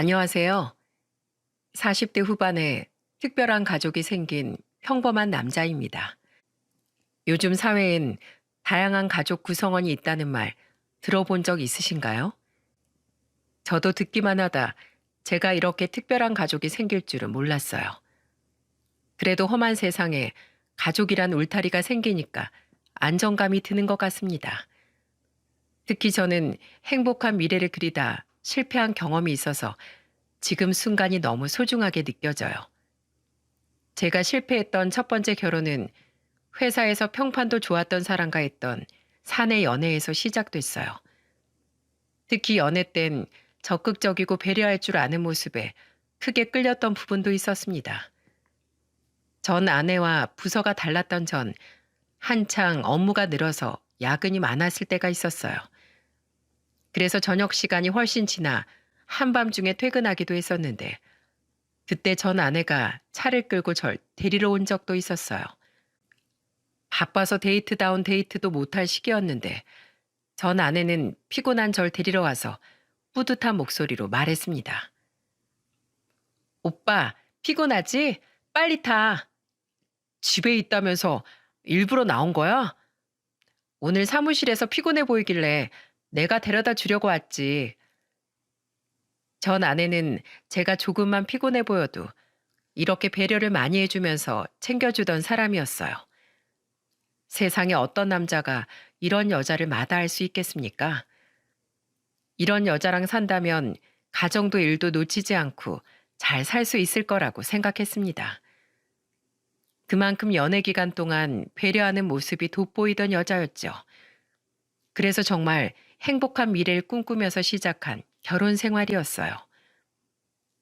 안녕하세요. 40대 후반에 특별한 가족이 생긴 평범한 남자입니다. 요즘 사회엔 다양한 가족 구성원이 있다는 말 들어본 적 있으신가요? 저도 듣기만 하다 제가 이렇게 특별한 가족이 생길 줄은 몰랐어요. 그래도 험한 세상에 가족이란 울타리가 생기니까 안정감이 드는 것 같습니다. 특히 저는 행복한 미래를 그리다 실패한 경험이 있어서 지금 순간이 너무 소중하게 느껴져요. 제가 실패했던 첫 번째 결혼은 회사에서 평판도 좋았던 사람과 했던 사내 연애에서 시작됐어요. 특히 연애 땐 적극적이고 배려할 줄 아는 모습에 크게 끌렸던 부분도 있었습니다. 전 아내와 부서가 달랐던 전 한창 업무가 늘어서 야근이 많았을 때가 있었어요. 그래서 저녁 시간이 훨씬 지나 한밤중에 퇴근하기도 했었는데 그때 전 아내가 차를 끌고 절 데리러 온 적도 있었어요. 바빠서 데이트다운 데이트도 못할 시기였는데 전 아내는 피곤한 절 데리러 와서 뿌듯한 목소리로 말했습니다. 오빠, 피곤하지? 빨리 타. 집에 있다면서 일부러 나온 거야? 오늘 사무실에서 피곤해 보이길래 내가 데려다 주려고 왔지. 전 아내는 제가 조금만 피곤해 보여도 이렇게 배려를 많이 해주면서 챙겨주던 사람이었어요. 세상에 어떤 남자가 이런 여자를 마다할 수 있겠습니까? 이런 여자랑 산다면 가정도 일도 놓치지 않고 잘 살 수 있을 거라고 생각했습니다. 그만큼 연애 기간 동안 배려하는 모습이 돋보이던 여자였죠. 그래서 정말 행복한 미래를 꿈꾸면서 시작한 결혼 생활이었어요.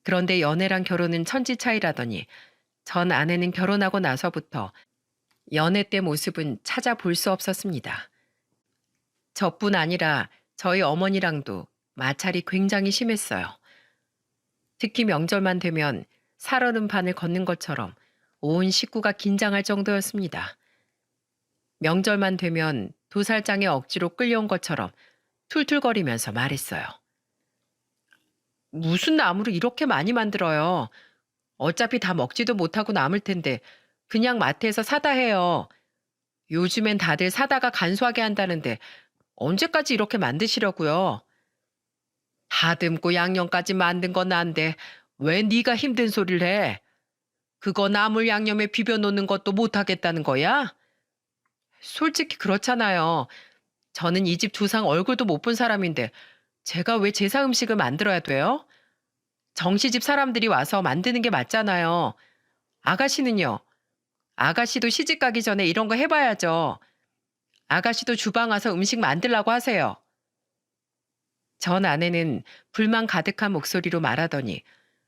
그런데 연애랑 결혼은 천지 차이라더니 전 아내는 결혼하고 나서부터 연애 때 모습은 찾아볼 수 없었습니다. 저뿐 아니라 저희 어머니랑도 마찰이 굉장히 심했어요. 특히 명절만 되면 살얼음판을 걷는 것처럼 온 식구가 긴장할 정도였습니다. 명절만 되면 도살장에 억지로 끌려온 것처럼 툴툴거리면서 말했어요. 무슨 나무를 이렇게 많이 만들어요? 어차피 다 먹지도 못하고 남을 텐데 그냥 마트에서 사다 해요. 요즘엔 다들 사다가 간소하게 한다는데 언제까지 이렇게 만드시려고요? 다듬고 양념까지 만든 건 난데 왜 네가 힘든 소리를 해? 그거 나물 양념에 비벼 놓는 것도 못하겠다는 거야? 솔직히 그렇잖아요. 저는 이 집 조상 얼굴도 못 본 사람인데 제가 왜 제사 음식을 만들어야 돼요? 정시집 사람들이 와서 만드는 게 맞잖아요. 아가씨는요? 아가씨도 시집 가기 전에 이런 거 해봐야죠. 아가씨도 주방 와서 음식 만들라고 하세요. 전 아내는 불만 가득한 목소리로 말하더니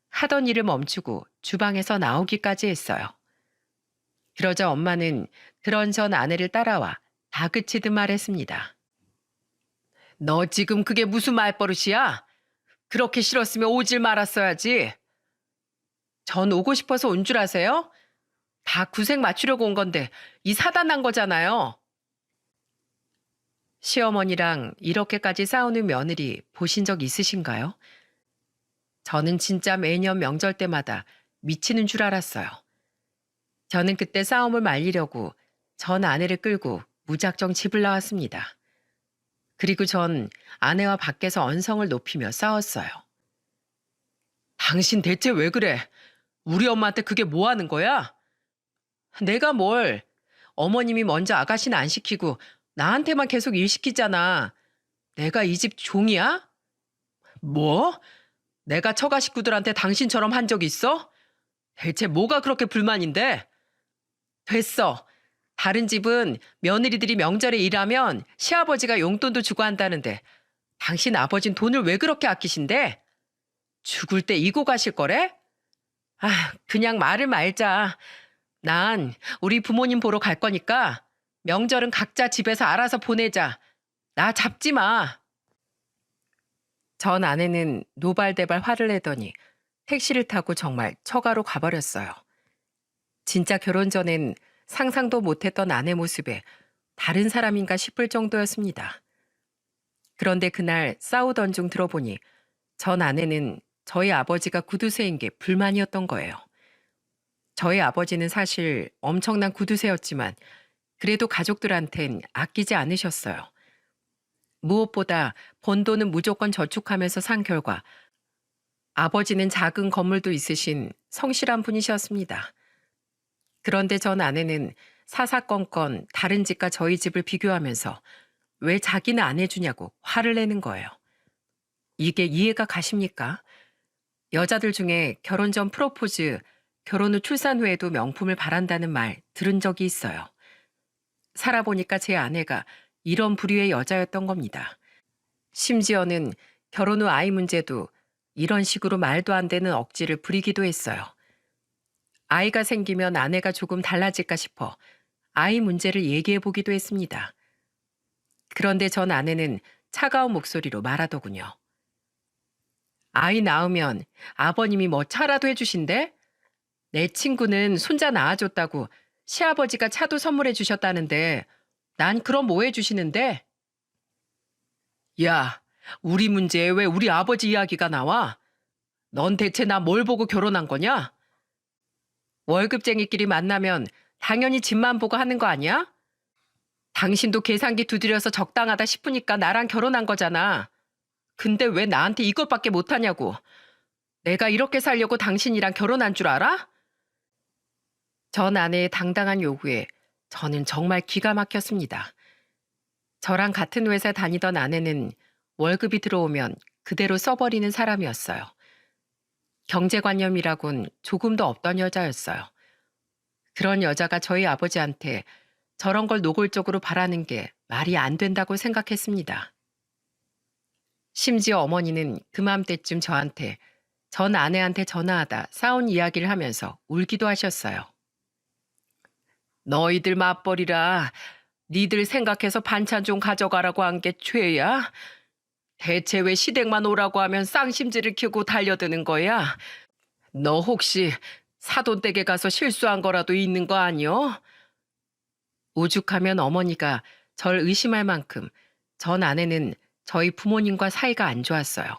하던 일을 멈추고 주방에서 나오기까지 했어요. 그러자 엄마는 그런 전 아내를 따라와 다그치듯 말했습니다. 너 지금 그게 무슨 말버릇이야? 그렇게 싫었으면 오질 말았어야지. 전 오고 싶어서 온 줄 아세요? 다 구색 맞추려고 온 건데 이 사단 난 거잖아요. 시어머니랑 이렇게까지 싸우는 며느리 보신 적 있으신가요? 저는 진짜 매년 명절 때마다 미치는 줄 알았어요. 저는 그때 싸움을 말리려고 전 아내를 끌고 무작정 집을 나왔습니다. 그리고 전 아내와 밖에서 언성을 높이며 싸웠어요. 당신 대체 왜 그래? 우리 엄마한테 그게 뭐 하는 거야? 내가 뭘? 어머님이 먼저 아가씨는 안 시키고 나한테만 계속 일 시키잖아. 내가 이 집 종이야? 뭐? 내가 처가 식구들한테 당신처럼 한 적 있어? 대체 뭐가 그렇게 불만인데? 됐어. 다른 집은 며느리들이 명절에 일하면 시아버지가 용돈도 주고 한다는데 당신 아버진 돈을 왜 그렇게 아끼신대? 죽을 때 이고 가실 거래? 아, 그냥 말을 말자. 난 우리 부모님 보러 갈 거니까 명절은 각자 집에서 알아서 보내자. 나 잡지 마. 전 아내는 노발대발 화를 내더니 택시를 타고 정말 처가로 가버렸어요. 진짜 결혼 전엔 상상도 못했던 아내 모습에 다른 사람인가 싶을 정도였습니다. 그런데 그날 싸우던 중 들어보니 전 아내는 저희 아버지가 구두쇠인 게 불만이었던 거예요. 저희 아버지는 사실 엄청난 구두쇠였지만 그래도 가족들한텐 아끼지 않으셨어요. 무엇보다 번 돈은 무조건 저축하면서 산 결과 아버지는 작은 건물도 있으신 성실한 분이셨습니다. 그런데 전 아내는 사사건건 다른 집과 저희 집을 비교하면서 왜 자기는 안 해주냐고 화를 내는 거예요. 이게 이해가 가십니까? 여자들 중에 결혼 전 프로포즈, 결혼 후 출산 후에도 명품을 바란다는 말 들은 적이 있어요. 살아보니까 제 아내가 이런 부류의 여자였던 겁니다. 심지어는 결혼 후 아이 문제도 이런 식으로 말도 안 되는 억지를 부리기도 했어요. 아이가 생기면 아내가 조금 달라질까 싶어 아이 문제를 얘기해 보기도 했습니다. 그런데 전 아내는 차가운 목소리로 말하더군요. 아이 낳으면 아버님이 뭐 차라도 해주신대? 내 친구는 손자 낳아줬다고 시아버지가 차도 선물해 주셨다는데 난 그럼 뭐 해주시는데? 야, 우리 문제에 왜 우리 아버지 이야기가 나와? 넌 대체 나 뭘 보고 결혼한 거냐? 월급쟁이끼리 만나면 당연히 집만 보고 하는 거 아니야? 당신도 계산기 두드려서 적당하다 싶으니까 나랑 결혼한 거잖아. 근데 왜 나한테 이것밖에 못하냐고. 내가 이렇게 살려고 당신이랑 결혼한 줄 알아? 전 아내의 당당한 요구에 저는 정말 기가 막혔습니다. 저랑 같은 회사 다니던 아내는 월급이 들어오면 그대로 써버리는 사람이었어요. 경제관념이라곤 조금도 없던 여자였어요. 그런 여자가 저희 아버지한테 저런 걸 노골적으로 바라는 게 말이 안 된다고 생각했습니다. 심지어 어머니는 그맘때쯤 저한테 전 아내한테 전화하다 싸운 이야기를 하면서 울기도 하셨어요. 너희들 맞벌이라 니들 생각해서 반찬 좀 가져가라고 한 게 죄야? 대체 왜 시댁만 오라고 하면 쌍심지를 켜고 달려드는 거야? 너 혹시 사돈댁에 가서 실수한 거라도 있는 거 아니여? 오죽하면 어머니가 절 의심할 만큼 전 아내는 저희 부모님과 사이가 안 좋았어요.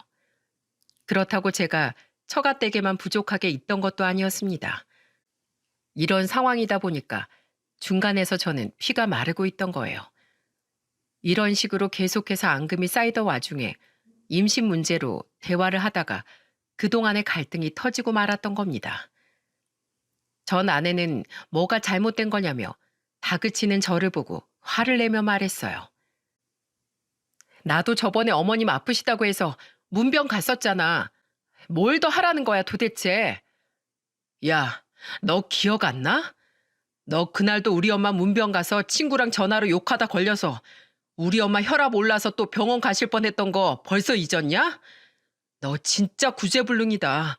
그렇다고 제가 처가댁에만 부족하게 있던 것도 아니었습니다. 이런 상황이다 보니까 중간에서 저는 피가 마르고 있던 거예요. 이런 식으로 계속해서 앙금이 쌓이던 와중에 임신 문제로 대화를 하다가 그동안의 갈등이 터지고 말았던 겁니다. 전 아내는 뭐가 잘못된 거냐며 다그치는 저를 보고 화를 내며 말했어요. 나도 저번에 어머님 아프시다고 해서 문병 갔었잖아. 뭘 더 하라는 거야 도대체. 야, 너 기억 안 나? 너 그날도 우리 엄마 문병 가서 친구랑 전화로 욕하다 걸려서 우리 엄마 혈압 올라서 또 병원 가실 뻔했던 거 벌써 잊었냐? 너 진짜 구제불능이다.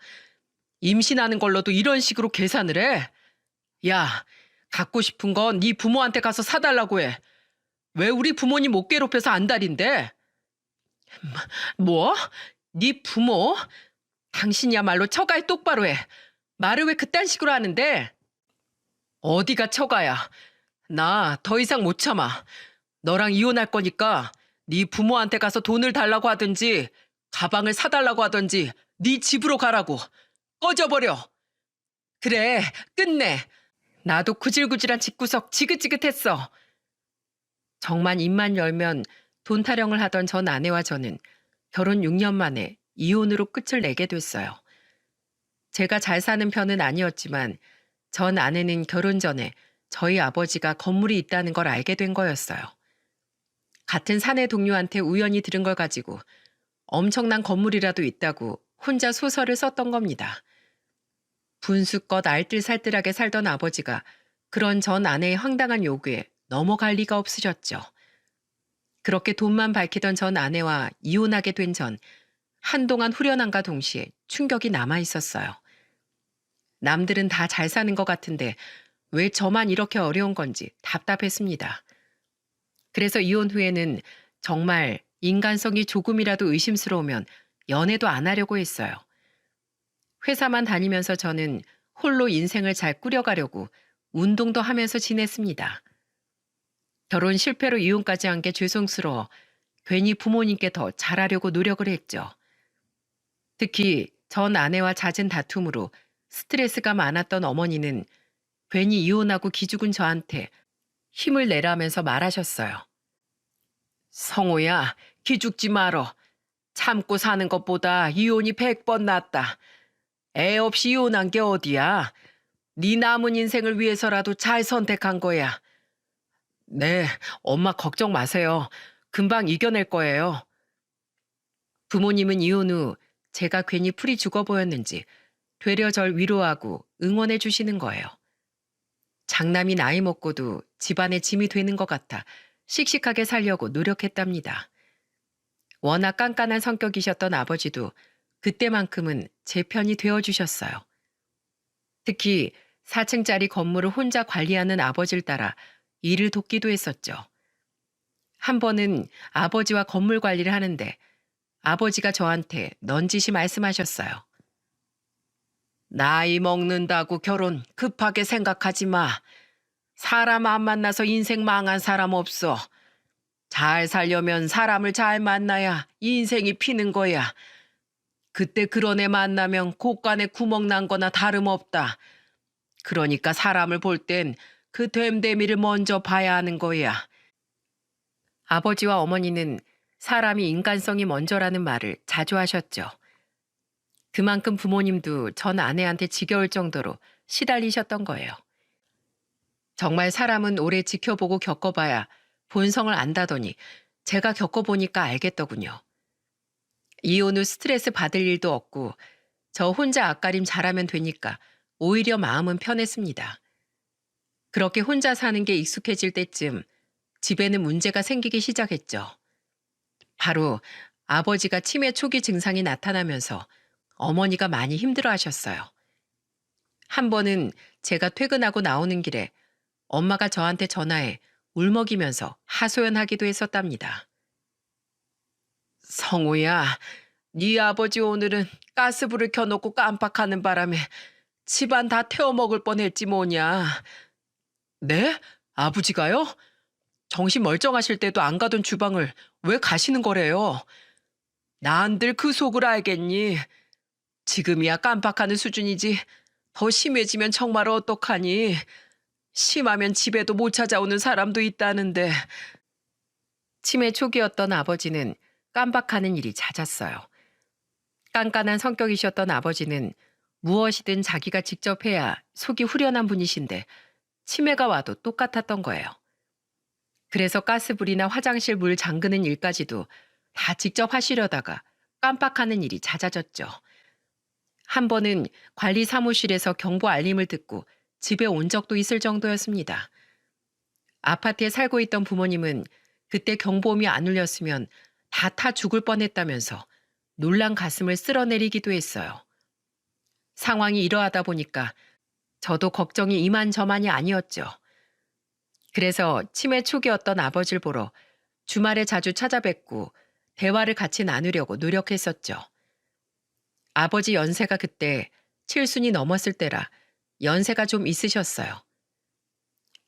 임신하는 걸로도 이런 식으로 계산을 해? 야, 갖고 싶은 건 네 부모한테 가서 사달라고 해. 왜 우리 부모님 못 괴롭혀서 안달인데? 뭐? 네 부모? 당신이야말로 처가에 똑바로 해. 말을 왜 그딴 식으로 하는데? 어디가 처가야? 나 더 이상 못 참아. 너랑 이혼할 거니까 네 부모한테 가서 돈을 달라고 하든지 가방을 사달라고 하든지 네 집으로 가라고. 꺼져버려. 그래, 끝내. 나도 구질구질한 집구석 지긋지긋했어. 정말 입만 열면 돈 타령을 하던 전 아내와 저는 결혼 6년 만에 이혼으로 끝을 내게 됐어요. 제가 잘 사는 편은 아니었지만 전 아내는 결혼 전에 저희 아버지가 건물이 있다는 걸 알게 된 거였어요. 같은 사내 동료한테 우연히 들은 걸 가지고 엄청난 건물이라도 있다고 혼자 소설을 썼던 겁니다. 분수껏 알뜰살뜰하게 살던 아버지가 그런 전 아내의 황당한 요구에 넘어갈 리가 없으셨죠. 그렇게 돈만 밝히던 전 아내와 이혼하게 된 전 한동안 후련함과 동시에 충격이 남아 있었어요. 남들은 다 잘 사는 것 같은데 왜 저만 이렇게 어려운 건지 답답했습니다. 그래서 이혼 후에는 정말 인간성이 조금이라도 의심스러우면 연애도 안 하려고 했어요. 회사만 다니면서 저는 홀로 인생을 잘 꾸려가려고 운동도 하면서 지냈습니다. 결혼 실패로 이혼까지 한 게 죄송스러워 괜히 부모님께 더 잘하려고 노력을 했죠. 특히 전 아내와 잦은 다툼으로 스트레스가 많았던 어머니는 괜히 이혼하고 기죽은 저한테 힘을 내라면서 말하셨어요. 성호야, 기죽지 말어. 참고 사는 것보다 이혼이 100번 낫다. 애 없이 이혼한 게 어디야? 네 남은 인생을 위해서라도 잘 선택한 거야. 네, 엄마 걱정 마세요. 금방 이겨낼 거예요. 부모님은 이혼 후 제가 괜히 풀이 죽어 보였는지 되려 절 위로하고 응원해 주시는 거예요. 장남이 나이 먹고도 집안의 짐이 되는 것 같아 씩씩하게 살려고 노력했답니다. 워낙 깐깐한 성격이셨던 아버지도 그때만큼은 제 편이 되어주셨어요. 특히 4층짜리 건물을 혼자 관리하는 아버지를 따라 일을 돕기도 했었죠. 한 번은 아버지와 건물 관리를 하는데 아버지가 저한테 넌지시 말씀하셨어요. 나이 먹는다고 결혼 급하게 생각하지 마. 사람 안 만나서 인생 망한 사람 없어. 잘 살려면 사람을 잘 만나야 인생이 피는 거야. 그때 그런 애 만나면 곳간에 구멍 난 거나 다름없다. 그러니까 사람을 볼 땐 그 됨됨이를 먼저 봐야 하는 거야. 아버지와 어머니는 사람이 인간성이 먼저라는 말을 자주 하셨죠. 그만큼 부모님도 전 아내한테 지겨울 정도로 시달리셨던 거예요. 정말 사람은 오래 지켜보고 겪어봐야 본성을 안다더니 제가 겪어보니까 알겠더군요. 이혼 후 스트레스 받을 일도 없고 저 혼자 앞가림 잘하면 되니까 오히려 마음은 편했습니다. 그렇게 혼자 사는 게 익숙해질 때쯤 집에는 문제가 생기기 시작했죠. 바로 아버지가 치매 초기 증상이 나타나면서 어머니가 많이 힘들어 하셨어요. 한 번은 제가 퇴근하고 나오는 길에 엄마가 저한테 전화해 울먹이면서 하소연하기도 했었답니다. 성우야, 네 아버지 오늘은 가스불을 켜놓고 깜빡하는 바람에 집안 다 태워먹을 뻔했지 뭐냐. 네? 아버지가요? 정신 멀쩡하실 때도 안 가던 주방을 왜 가시는 거래요? 난들 그 속을 알겠니? 지금이야 깜빡하는 수준이지 더 심해지면 정말 어떡하니? 심하면 집에도 못 찾아오는 사람도 있다는데. 치매 초기였던 아버지는 깜빡하는 일이 잦았어요. 깐깐한 성격이셨던 아버지는 무엇이든 자기가 직접 해야 속이 후련한 분이신데 치매가 와도 똑같았던 거예요. 그래서 가스불이나 화장실 물 잠그는 일까지도 다 직접 하시려다가 깜빡하는 일이 잦아졌죠. 한 번은 관리 사무실에서 경보 알림을 듣고 집에 온 적도 있을 정도였습니다. 아파트에 살고 있던 부모님은 그때 경보음이 안 울렸으면 다 타 죽을 뻔했다면서 놀란 가슴을 쓸어내리기도 했어요. 상황이 이러하다 보니까 저도 걱정이 이만저만이 아니었죠. 그래서 치매 초기였던 아버지를 보러 주말에 자주 찾아뵙고 대화를 같이 나누려고 노력했었죠. 아버지 연세가 그때 7순이 넘었을 때라 연세가 좀 있으셨어요.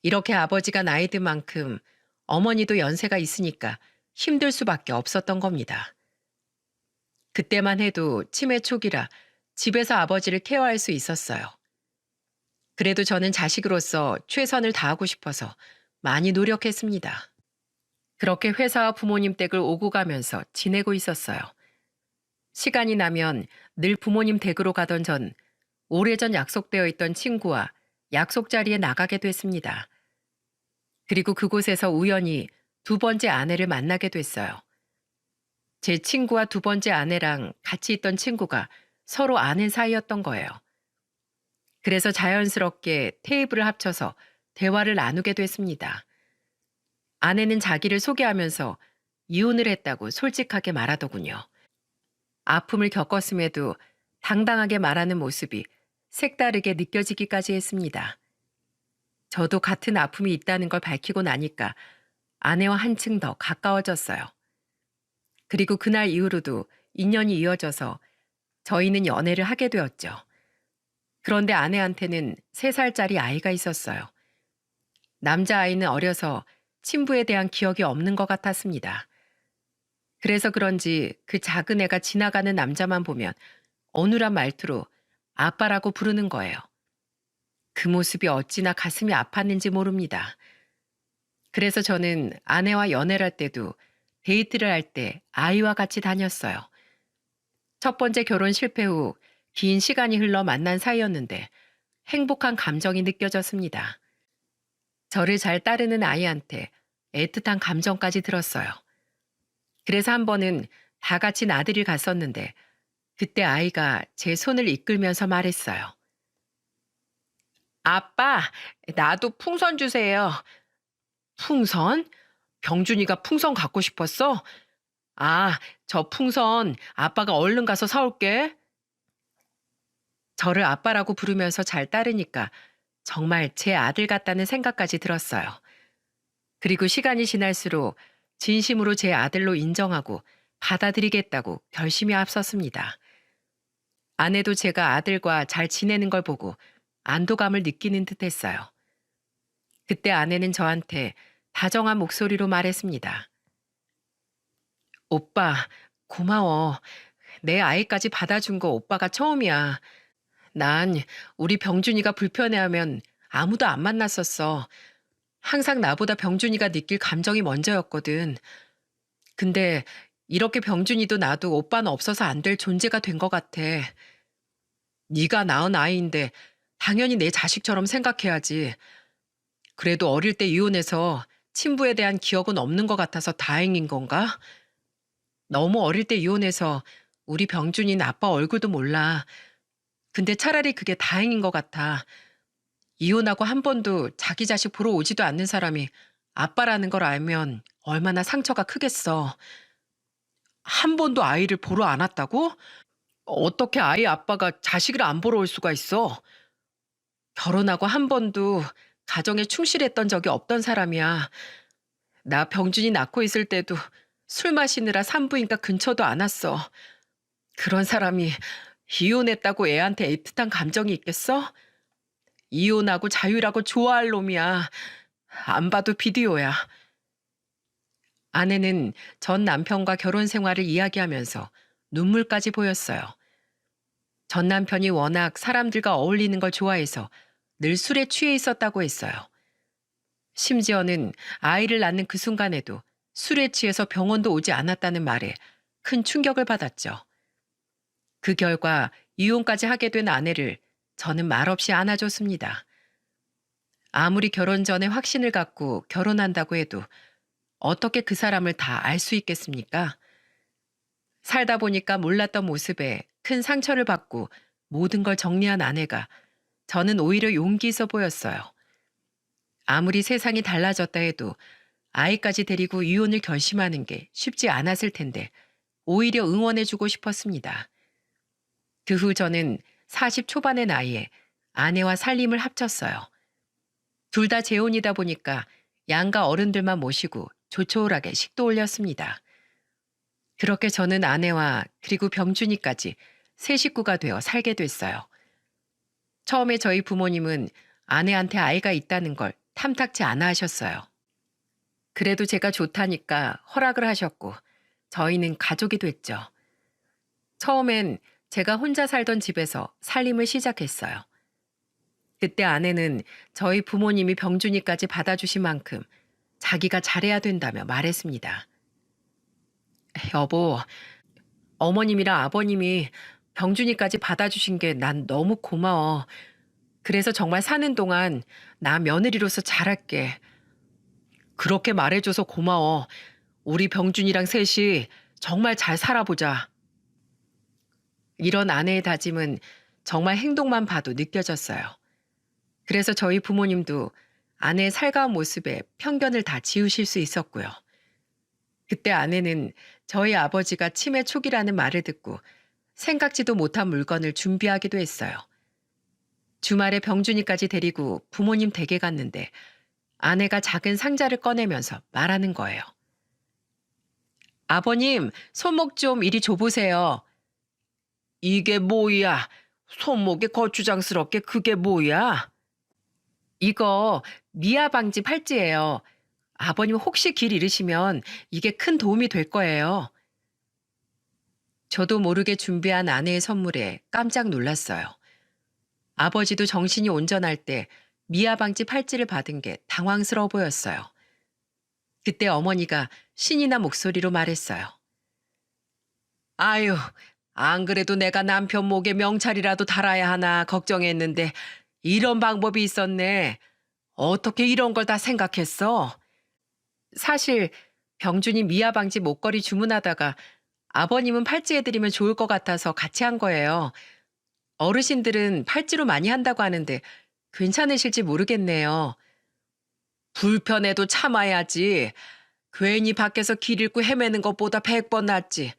이렇게 아버지가 나이 든 만큼 어머니도 연세가 있으니까 힘들 수밖에 없었던 겁니다. 그때만 해도 치매 초기라 집에서 아버지를 케어할 수 있었어요. 그래도 저는 자식으로서 최선을 다하고 싶어서 많이 노력했습니다. 그렇게 회사와 부모님 댁을 오고 가면서 지내고 있었어요. 시간이 나면 늘 부모님 댁으로 가던 전 오래전 약속되어 있던 친구와 약속 자리에 나가게 됐습니다. 그리고 그곳에서 우연히 두 번째 아내를 만나게 됐어요. 제 친구와 두 번째 아내랑 같이 있던 친구가 서로 아는 사이였던 거예요. 그래서 자연스럽게 테이블을 합쳐서 대화를 나누게 됐습니다. 아내는 자기를 소개하면서 이혼을 했다고 솔직하게 말하더군요. 아픔을 겪었음에도 당당하게 말하는 모습이 색다르게 느껴지기까지 했습니다. 저도 같은 아픔이 있다는 걸 밝히고 나니까 아내와 한층 더 가까워졌어요. 그리고 그날 이후로도 인연이 이어져서 저희는 연애를 하게 되었죠. 그런데 아내한테는 3살짜리 아이가 있었어요. 남자아이는 어려서 친부에 대한 기억이 없는 것 같았습니다. 그래서 그런지 그 작은 애가 지나가는 남자만 보면 어눌한 말투로 아빠라고 부르는 거예요. 그 모습이 어찌나 가슴이 아팠는지 모릅니다. 그래서 저는 아내와 연애를 할 때도 데이트를 할 때 아이와 같이 다녔어요. 첫 번째 결혼 실패 후 긴 시간이 흘러 만난 사이였는데 행복한 감정이 느껴졌습니다. 저를 잘 따르는 아이한테 애틋한 감정까지 들었어요. 그래서 한 번은 다 같이 나들이를 갔었는데 그때 아이가 제 손을 이끌면서 말했어요. 아빠, 나도 풍선 주세요. 풍선? 병준이가 풍선 갖고 싶었어? 아, 저 풍선 아빠가 얼른 가서 사올게. 저를 아빠라고 부르면서 잘 따르니까 정말 제 아들 같다는 생각까지 들었어요. 그리고 시간이 지날수록 진심으로 제 아들로 인정하고 받아들이겠다고 결심이 앞섰습니다. 아내도 제가 아들과 잘 지내는 걸 보고 안도감을 느끼는 듯 했어요. 그때 아내는 저한테 다정한 목소리로 말했습니다. 오빠, 고마워. 내 아이까지 받아준 거 오빠가 처음이야. 난 우리 병준이가 불편해하면 아무도 안 만났었어. 항상 나보다 병준이가 느낄 감정이 먼저였거든. 근데 이렇게 병준이도 나도 오빠는 없어서 안 될 존재가 된 것 같아. 네가 낳은 아이인데 당연히 내 자식처럼 생각해야지. 그래도 어릴 때 이혼해서 친부에 대한 기억은 없는 것 같아서 다행인 건가? 너무 어릴 때 이혼해서 우리 병준이는 아빠 얼굴도 몰라. 근데 차라리 그게 다행인 것 같아. 이혼하고 한 번도 자기 자식 보러 오지도 않는 사람이 아빠라는 걸 알면 얼마나 상처가 크겠어. 한 번도 아이를 보러 안 왔다고? 어떻게 아이 아빠가 자식을 안 보러 올 수가 있어? 결혼하고 한 번도 가정에 충실했던 적이 없던 사람이야. 나 병준이 낳고 있을 때도 술 마시느라 산부인과 근처도 안 왔어. 그런 사람이 이혼했다고 애한테 애틋한 감정이 있겠어? 이혼하고 자유라고 좋아할 놈이야. 안 봐도 비디오야. 아내는 전 남편과 결혼 생활을 이야기하면서 눈물까지 보였어요. 전 남편이 워낙 사람들과 어울리는 걸 좋아해서 늘 술에 취해 있었다고 했어요. 심지어는 아이를 낳는 그 순간에도 술에 취해서 병원도 오지 않았다는 말에 큰 충격을 받았죠. 그 결과 이혼까지 하게 된 아내를 저는 말없이 안아줬습니다. 아무리 결혼 전에 확신을 갖고 결혼한다고 해도 어떻게 그 사람을 다 알 수 있겠습니까? 살다 보니까 몰랐던 모습에 큰 상처를 받고 모든 걸 정리한 아내가 저는 오히려 용기 있어 보였어요. 아무리 세상이 달라졌다 해도 아이까지 데리고 이혼을 결심하는 게 쉽지 않았을 텐데 오히려 응원해주고 싶었습니다. 그 후 저는 40 초반의 나이에 아내와 살림을 합쳤어요. 둘 다 재혼이다 보니까 양가 어른들만 모시고 조촐하게 식도 올렸습니다. 그렇게 저는 아내와 그리고 병준이까지 세 식구가 되어 살게 됐어요. 처음에 저희 부모님은 아내한테 아이가 있다는 걸 탐탁치 않아 하셨어요. 그래도 제가 좋다니까 허락을 하셨고 저희는 가족이 됐죠. 처음엔 제가 혼자 살던 집에서 살림을 시작했어요. 그때 아내는 저희 부모님이 병준이까지 받아주신 만큼 자기가 잘해야 된다며 말했습니다. 여보, 어머님이랑 아버님이 병준이까지 받아주신 게 난 너무 고마워. 그래서 정말 사는 동안 나 며느리로서 잘할게. 그렇게 말해줘서 고마워. 우리 병준이랑 셋이 정말 잘 살아보자. 이런 아내의 다짐은 정말 행동만 봐도 느껴졌어요. 그래서 저희 부모님도 아내의 살가운 모습에 편견을 다 지우실 수 있었고요. 그때 아내는 저희 아버지가 치매 초기라는 말을 듣고 생각지도 못한 물건을 준비하기도 했어요. 주말에 병준이까지 데리고 부모님 댁에 갔는데 아내가 작은 상자를 꺼내면서 말하는 거예요. 아버님, 손목 좀 이리 줘보세요. 이게 뭐야? 손목에 거추장스럽게 그게 뭐야? 이거 미아 방지 팔찌예요. 아버님 혹시 길 잃으시면 이게 큰 도움이 될 거예요. 저도 모르게 준비한 아내의 선물에 깜짝 놀랐어요. 아버지도 정신이 온전할 때 미아방지 팔찌를 받은 게 당황스러워 보였어요. 그때 어머니가 신이 난 목소리로 말했어요. 아유, 안 그래도 내가 남편 목에 명찰이라도 달아야 하나 걱정했는데 이런 방법이 있었네. 어떻게 이런 걸 다 생각했어? 사실 병준이 미아방지 목걸이 주문하다가 아버님은 팔찌 해드리면 좋을 것 같아서 같이 한 거예요. 어르신들은 팔찌로 많이 한다고 하는데 괜찮으실지 모르겠네요. 불편해도 참아야지. 괜히 밖에서 길 잃고 헤매는 것보다 100번 낫지.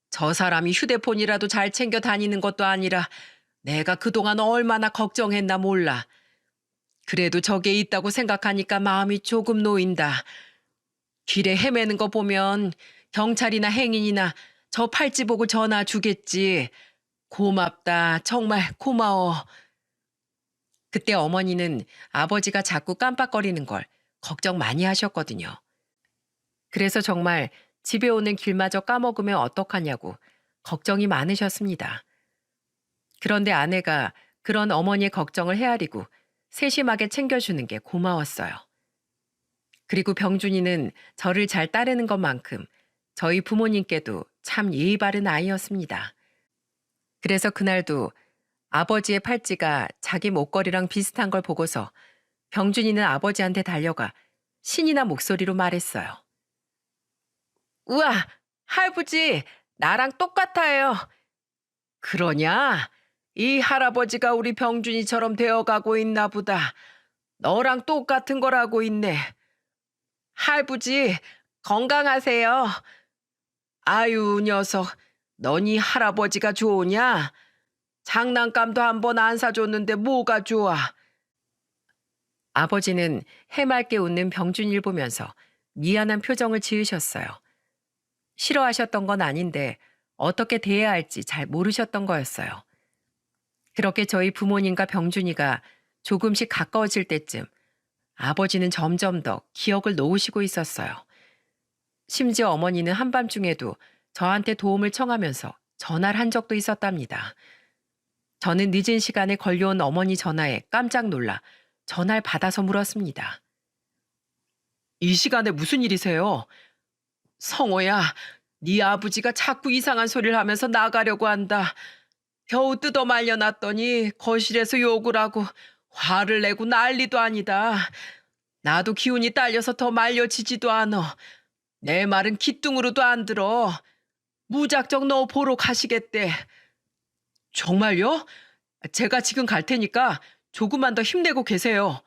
저 사람이 휴대폰이라도 잘 챙겨 다니는 것도 아니라 내가 그동안 얼마나 걱정했나 몰라. 그래도 저게 있다고 생각하니까 마음이 조금 놓인다. 길에 헤매는 거 보면 경찰이나 행인이나 저 팔찌 보고 전화 주겠지. 고맙다. 정말 고마워. 그때 어머니는 아버지가 자꾸 깜빡거리는 걸 걱정 많이 하셨거든요. 그래서 정말 집에 오는 길마저 까먹으면 어떡하냐고 걱정이 많으셨습니다. 그런데 아내가 그런 어머니의 걱정을 헤아리고 세심하게 챙겨주는 게 고마웠어요. 그리고 병준이는 저를 잘 따르는 것만큼 저희 부모님께도 참 예의 바른 아이였습니다. 그래서 그날도 아버지의 팔찌가 자기 목걸이랑 비슷한 걸 보고서 병준이는 아버지한테 달려가 신이 난 목소리로 말했어요. 우와, 할아버지, 나랑 똑같아요. 그러냐? 이 할아버지가 우리 병준이처럼 되어가고 있나 보다. 너랑 똑같은 거라고 있네. 할아버지, 건강하세요. 아유, 녀석, 너니 할아버지가 좋으냐? 장난감도 한 번 안 사줬는데 뭐가 좋아? 아버지는 해맑게 웃는 병준이를 보면서 미안한 표정을 지으셨어요. 싫어하셨던 건 아닌데 어떻게 대해야 할지 잘 모르셨던 거였어요. 그렇게 저희 부모님과 병준이가 조금씩 가까워질 때쯤 아버지는 점점 더 기억을 놓으시고 있었어요. 심지어 어머니는 한밤중에도 저한테 도움을 청하면서 전화를 한 적도 있었답니다. 저는 늦은 시간에 걸려온 어머니 전화에 깜짝 놀라 전화를 받아서 물었습니다. 이 시간에 무슨 일이세요? 성호야, 네 아버지가 자꾸 이상한 소리를 하면서 나가려고 한다. 겨우 뜯어 말려놨더니 거실에서 욕을 하고 화를 내고 난리도 아니다. 나도 기운이 딸려서 더 말려지지도 않아. 내 말은 귓등으로도 안 들어. 무작정 너 보러 가시겠대. 정말요? 제가 지금 갈 테니까 조금만 더 힘내고 계세요.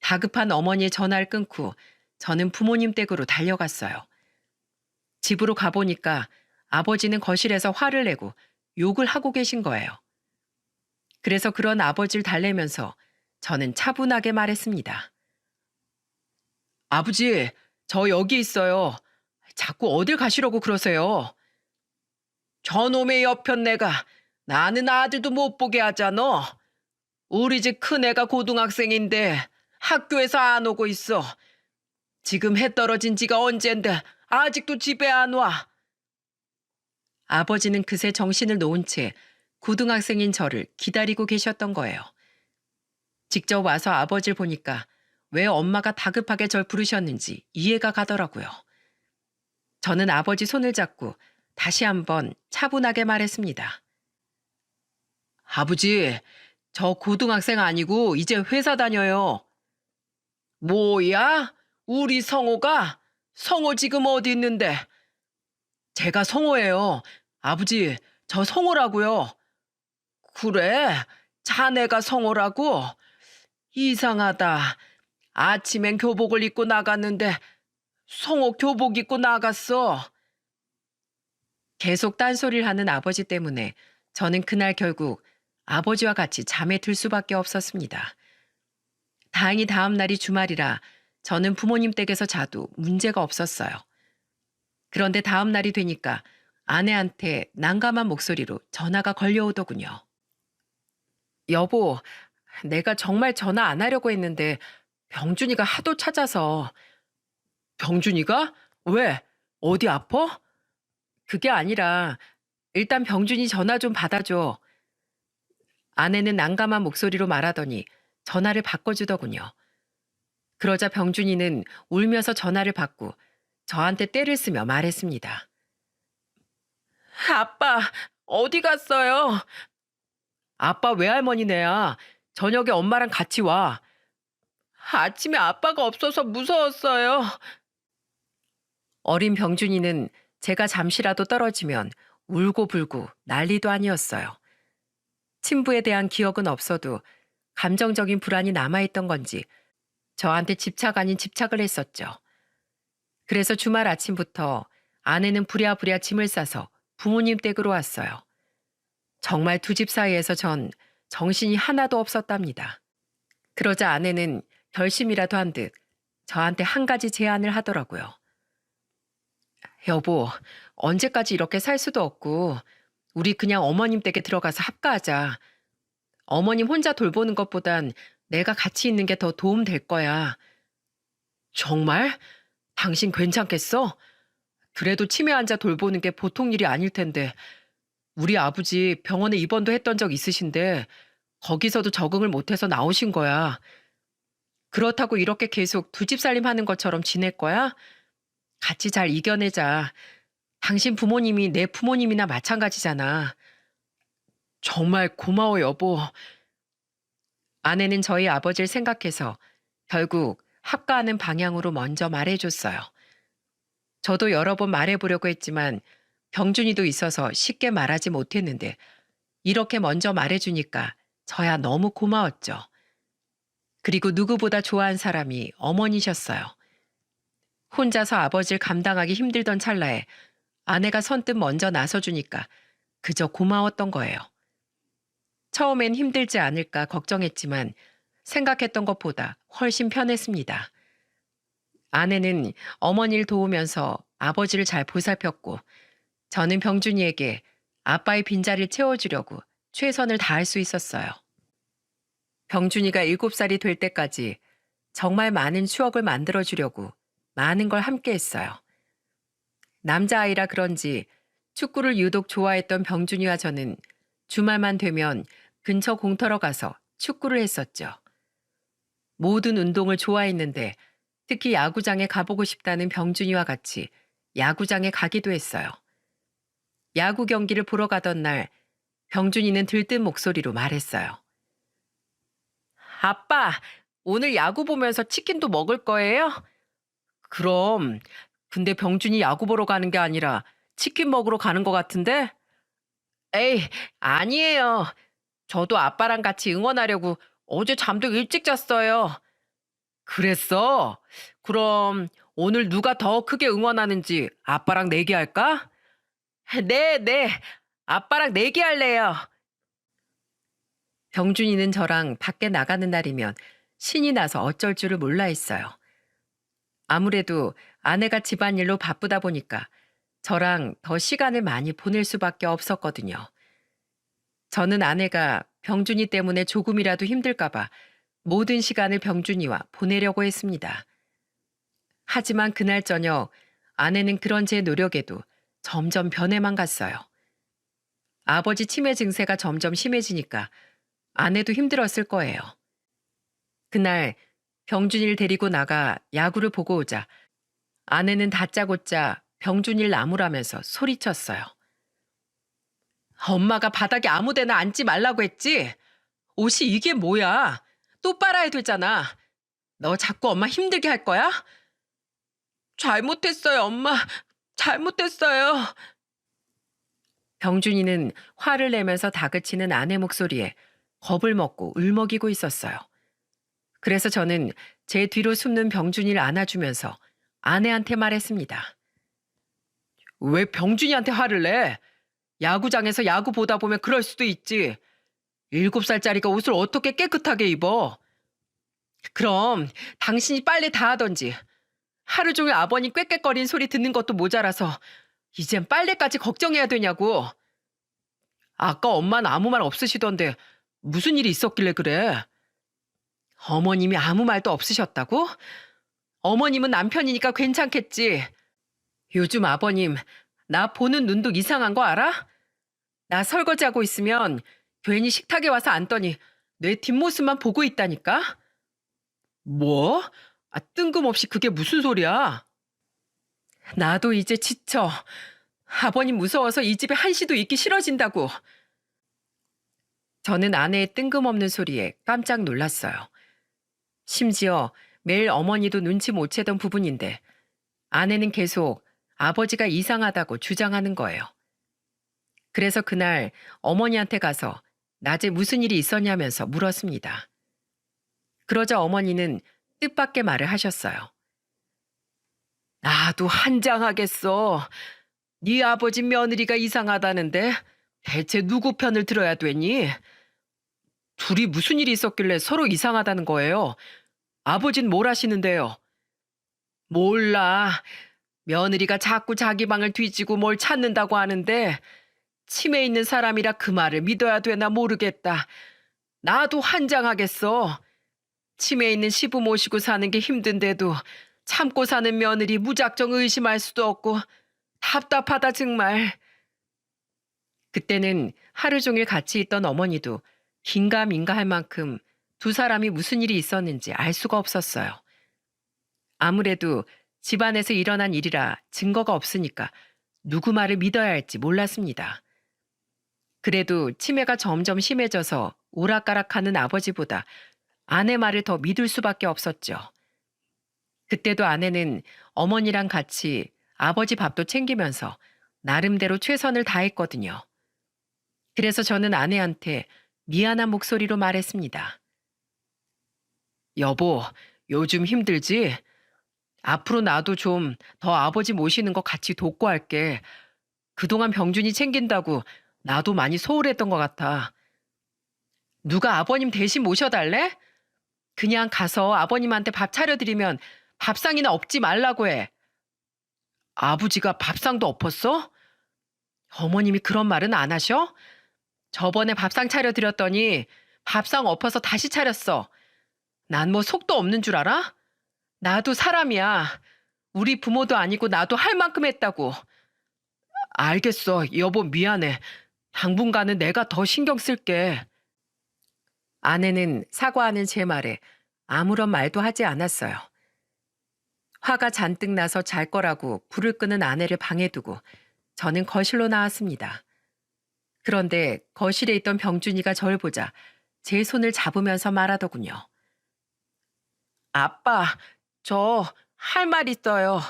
다급한 어머니의 전화를 끊고 저는 부모님 댁으로 달려갔어요. 집으로 가보니까 아버지는 거실에서 화를 내고 욕을 하고 계신 거예요. 그래서 그런 아버지를 달래면서 저는 차분하게 말했습니다. 아버지, 저 여기 있어요. 자꾸 어딜 가시려고 그러세요? 저놈의 옆편네가 나는 아들도 못 보게 하잖아. 우리 집 큰애가 고등학생인데 학교에서 안 오고 있어. 지금 해 떨어진 지가 언젠데 아직도 집에 안 와. 아버지는 그새 정신을 놓은 채 고등학생인 저를 기다리고 계셨던 거예요. 직접 와서 아버지를 보니까 왜 엄마가 다급하게 절 부르셨는지 이해가 가더라고요. 저는 아버지 손을 잡고 다시 한번 차분하게 말했습니다. 아버지, 저 고등학생 아니고 이제 회사 다녀요. 뭐야? 우리 성호가? 성호 지금 어디 있는데? 제가 성호예요. 아버지, 저 성호라고요. 그래? 자네가 성호라고? 이상하다. 아침엔 교복을 입고 나갔는데 성호 교복 입고 나갔어. 계속 딴소리를 하는 아버지 때문에 저는 그날 결국 아버지와 같이 잠에 들 수밖에 없었습니다. 다행히 다음 날이 주말이라 저는 부모님 댁에서 자도 문제가 없었어요. 그런데 다음 날이 되니까 아내한테 난감한 목소리로 전화가 걸려오더군요. 여보, 내가 정말 전화 안 하려고 했는데 병준이가 하도 찾아서. 병준이가? 왜? 어디 아파? 그게 아니라 일단 병준이 전화 좀 받아줘. 아내는 난감한 목소리로 말하더니 전화를 바꿔주더군요. 그러자 병준이는 울면서 전화를 받고 저한테 떼를 쓰며 말했습니다. 아빠, 어디 갔어요? 아빠 외할머니네야. 저녁에 엄마랑 같이 와. 아침에 아빠가 없어서 무서웠어요. 어린 병준이는 제가 잠시라도 떨어지면 울고불고 난리도 아니었어요. 친부에 대한 기억은 없어도 감정적인 불안이 남아있던 건지 저한테 집착 아닌 집착을 했었죠. 그래서 주말 아침부터 아내는 부랴부랴 짐을 싸서 부모님 댁으로 왔어요. 정말 두 집 사이에서 전 정신이 하나도 없었답니다. 그러자 아내는 결심이라도 한 듯 저한테 한 가지 제안을 하더라고요. 여보, 언제까지 이렇게 살 수도 없고 우리 그냥 어머님 댁에 들어가서 합가하자. 어머님 혼자 돌보는 것보단 내가 같이 있는 게 더 도움 될 거야. 정말? 당신 괜찮겠어? 그래도 치매 환자 돌보는 게 보통 일이 아닐 텐데. 우리 아버지 병원에 입원도 했던 적 있으신데 거기서도 적응을 못해서 나오신 거야. 그렇다고 이렇게 계속 두 집 살림 하는 것처럼 지낼 거야? 같이 잘 이겨내자. 당신 부모님이 내 부모님이나 마찬가지잖아. 정말 고마워, 여보. 아내는 저희 아버지를 생각해서 결국 합가하는 방향으로 먼저 말해줬어요. 저도 여러 번 말해보려고 했지만 병준이도 있어서 쉽게 말하지 못했는데 이렇게 먼저 말해주니까 저야 너무 고마웠죠. 그리고 누구보다 좋아한 사람이 어머니셨어요. 혼자서 아버지를 감당하기 힘들던 찰나에 아내가 선뜻 먼저 나서주니까 그저 고마웠던 거예요. 처음엔 힘들지 않을까 걱정했지만 생각했던 것보다 훨씬 편했습니다. 아내는 어머니를 도우면서 아버지를 잘 보살폈고 저는 병준이에게 아빠의 빈자리를 채워주려고 최선을 다할 수 있었어요. 병준이가 7살이 될 때까지 정말 많은 추억을 만들어주려고 많은 걸 함께 했어요. 남자아이라 그런지 축구를 유독 좋아했던 병준이와 저는 주말만 되면 근처 공터로 가서 축구를 했었죠. 모든 운동을 좋아했는데 특히 야구장에 가보고 싶다는 병준이와 같이 야구장에 가기도 했어요. 야구 경기를 보러 가던 날 병준이는 들뜬 목소리로 말했어요. 아빠, 오늘 야구 보면서 치킨도 먹을 거예요? 그럼. 근데 병준이 야구 보러 가는 게 아니라 치킨 먹으러 가는 것 같은데? 에이, 아니에요. 저도 아빠랑 같이 응원하려고 어제 잠도 일찍 잤어요. 그랬어? 그럼 오늘 누가 더 크게 응원하는지 아빠랑 내기할까? 네, 네. 아빠랑 내기할래요. 병준이는 저랑 밖에 나가는 날이면 신이 나서 어쩔 줄을 몰라 했어요. 아무래도 아내가 집안일로 바쁘다 보니까 저랑 더 시간을 많이 보낼 수밖에 없었거든요. 저는 아내가 병준이 때문에 조금이라도 힘들까봐 모든 시간을 병준이와 보내려고 했습니다. 하지만 그날 저녁 아내는 그런 제 노력에도 점점 변해만 갔어요. 아버지 치매 증세가 점점 심해지니까 아내도 힘들었을 거예요. 그날 병준이를 데리고 나가 야구를 보고 오자 아내는 다짜고짜 병준이를 나무라면서 소리쳤어요. 엄마가 바닥에 아무 데나 앉지 말라고 했지? 옷이 이게 뭐야? 또 빨아야 되잖아. 너 자꾸 엄마 힘들게 할 거야? 잘못했어요, 엄마. 잘못했어요. 병준이는 화를 내면서 다그치는 아내 목소리에 겁을 먹고 울먹이고 있었어요. 그래서 저는 제 뒤로 숨는 병준이를 안아주면서 아내한테 말했습니다. 왜 병준이한테 화를 내? 야구장에서 야구 보다 보면 그럴 수도 있지. 7살짜리가 옷을 어떻게 깨끗하게 입어? 그럼 당신이 빨래 다 하던지. 하루 종일 아버님 꽥꽥거리는 소리 듣는 것도 모자라서 이젠 빨래까지 걱정해야 되냐고. 아까 엄마는 아무 말 없으시던데 무슨 일이 있었길래 그래? 어머님이 아무 말도 없으셨다고? 어머님은 남편이니까 괜찮겠지. 요즘 아버님 나 보는 눈도 이상한 거 알아? 나 설거지하고 있으면 괜히 식탁에 와서 앉더니 내 뒷모습만 보고 있다니까? 뭐? 뜬금없이 그게 무슨 소리야? 나도 이제 지쳐. 아버님 무서워서 이 집에 한시도 있기 싫어진다고. 저는 아내의 뜬금없는 소리에 깜짝 놀랐어요. 심지어 매일 어머니도 눈치 못 채던 부분인데 아내는 계속 아버지가 이상하다고 주장하는 거예요. 그래서 그날 어머니한테 가서 낮에 무슨 일이 있었냐면서 물었습니다. 그러자 어머니는 뜻밖의 말을 하셨어요. 나도 한장하겠어. 네 아버지 며느리가 이상하다는데 대체 누구 편을 들어야 되니? 둘이 무슨 일이 있었길래 서로 이상하다는 거예요. 아버진 뭘 하시는데요? 몰라. 며느리가 자꾸 자기 방을 뒤지고 뭘 찾는다고 하는데 치매 있는 사람이라 그 말을 믿어야 되나 모르겠다. 나도 한장하겠어. 치매 있는 시부 모시고 사는 게 힘든데도 참고 사는 며느리 무작정 의심할 수도 없고 답답하다 정말. 그때는 하루 종일 같이 있던 어머니도 긴가민가 할 만큼 두 사람이 무슨 일이 있었는지 알 수가 없었어요. 아무래도 집안에서 일어난 일이라 증거가 없으니까 누구 말을 믿어야 할지 몰랐습니다. 그래도 치매가 점점 심해져서 오락가락하는 아버지보다 아내 말을 더 믿을 수밖에 없었죠. 그때도 아내는 어머니랑 같이 아버지 밥도 챙기면서 나름대로 최선을 다했거든요. 그래서 저는 아내한테 미안한 목소리로 말했습니다. 여보, 요즘 힘들지? 앞으로 나도 좀 더 아버지 모시는 거 같이 돕고 할게. 그동안 병준이 챙긴다고 나도 많이 소홀했던 것 같아. 누가 아버님 대신 모셔달래? 그냥 가서 아버님한테 밥 차려드리면 밥상이나 엎지 말라고 해. 아버지가 밥상도 엎었어? 어머님이 그런 말은 안 하셔? 저번에 밥상 차려드렸더니 밥상 엎어서 다시 차렸어. 난 뭐 속도 없는 줄 알아? 나도 사람이야. 우리 부모도 아니고 나도 할 만큼 했다고. 알겠어. 여보 미안해. 당분간은 내가 더 신경 쓸게. 아내는 사과하는 제 말에 아무런 말도 하지 않았어요. 화가 잔뜩 나서 잘 거라고 불을 끄는 아내를 방에 두고 저는 거실로 나왔습니다. 그런데 거실에 있던 병준이가 절 보자 제 손을 잡으면서 말하더군요. 아빠, 저 할 말 있어요.